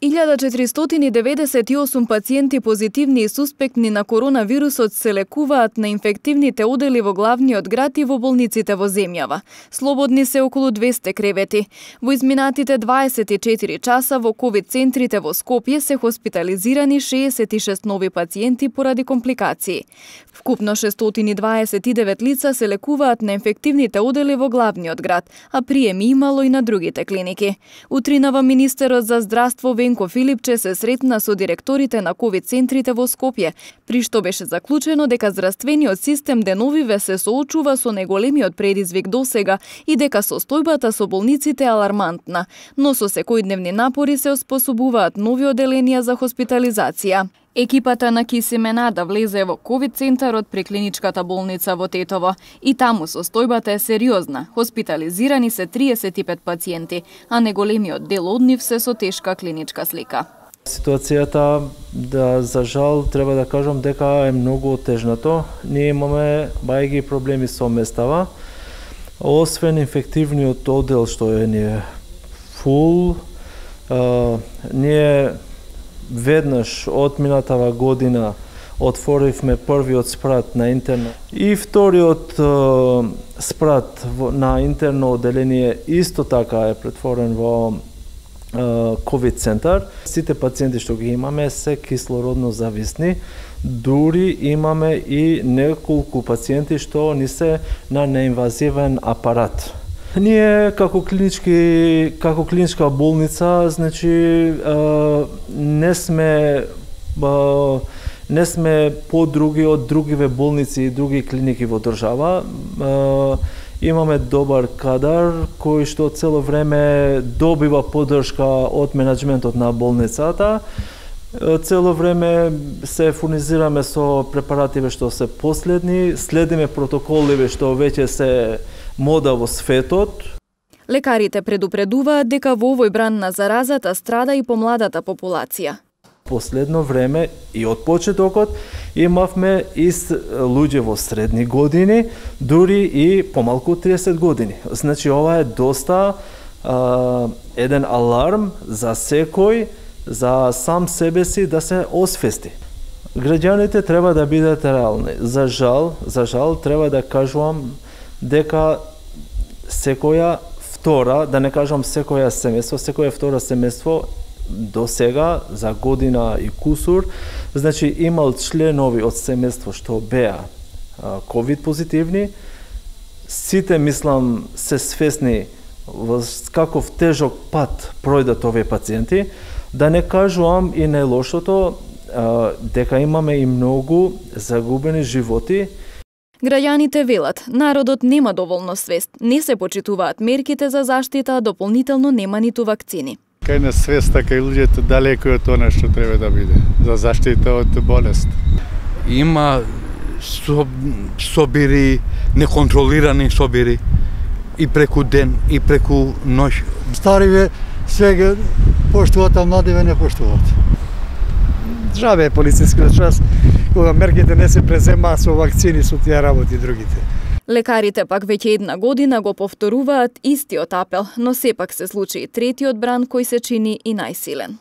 1498 пациенти позитивни и суспектни на коронавирусот се лекуваат на инфективните одели во главниот град и во болниците во земјава. Слободни се околу 200 кревети. Во изминатите 24 часа во ковид центрите во Скопје се хоспитализирани 66 нови пациенти поради компликации. Вкупно 629 лица се лекуваат на инфективните одели во главниот град, а приеми имало и на другите клиники. Утринава министерот за здравство Венко Филипче се сретна со директорите на ковид центрите во Скопје, при што беше заклучено дека здравствениот систем деновиве се соочува со најголемиот предизвик досега и дека состојбата со болниците е алармантна, но со секојдневни напори се оспособуваат нови оделенија за хоспитализација. Екипата на Кисименада влезе во ковид центарот при клиничката болница во Тетово и таму состојбата е сериозна. Хоспитализирани се 35 пациенти, а неголемиот дел од нив се со тешка клиничка слика. Ситуацијата, за жал, треба да кажам дека е многу отежнато. Ние имаме бајги проблеми со местава. Освен инфективниот одел што е фул, ние веднаш од минатава година отворивме првиот спрат на интерно и вториот спрат на интерно оделение исто така е претворен во ковид центар. Сите пациенти што ги имаме се кислородно зависни, дури имаме и неколку пациенти што не се на неинвазивен апарат. Ние како клиничка болница, значи не сме подруги од другиве болници и други клиники во држава. Имаме добар кадар кој што цело време добива поддршка од менаџментот на болницата. Цело време се фурнизираме со препаративе што се последни, следиме протоколиве што веќе се мода во светот. Лекарите предупредуваат дека во овој бран на заразата страда и помладата популација. Последно време и од почетокот имавме и луѓе во средни години, дури и помалку од 30 години. Значи ова е доста еден аларм за секој, за сам себе си да се освести. Граѓаните треба да бидат реални. За жал треба да кажувам дека секоја втора, да не кажам секоја семејство, секоја втора семејство до сега, за година и кусур, значи имал членови од семејство што беа ковид позитивни. Сите, мислам, се свесни во каков тежок пат пројдат овие пациенти. Да не кажувам и најлошото, дека имаме и многу загубени животи. Граѓаните велат, народот нема доволно свест, не се почитуваат мерките за заштита, а дополнително нема ниту вакцини. Кај на свеста, кај луѓето далеко од она што треба да биде за заштита од болест. Има собири, неконтролирани собири и преку ден, и преку ноќ. Стариве сега поштуваат, а младиве не поштуваат. Жабе е полицискиот час, кога мерките не се преземаат со вакцини, со тие работи другите. Лекарите пак веќе една година го повторуваат истиот апел, но сепак се случи и третиот бран кој се чини и најсилен.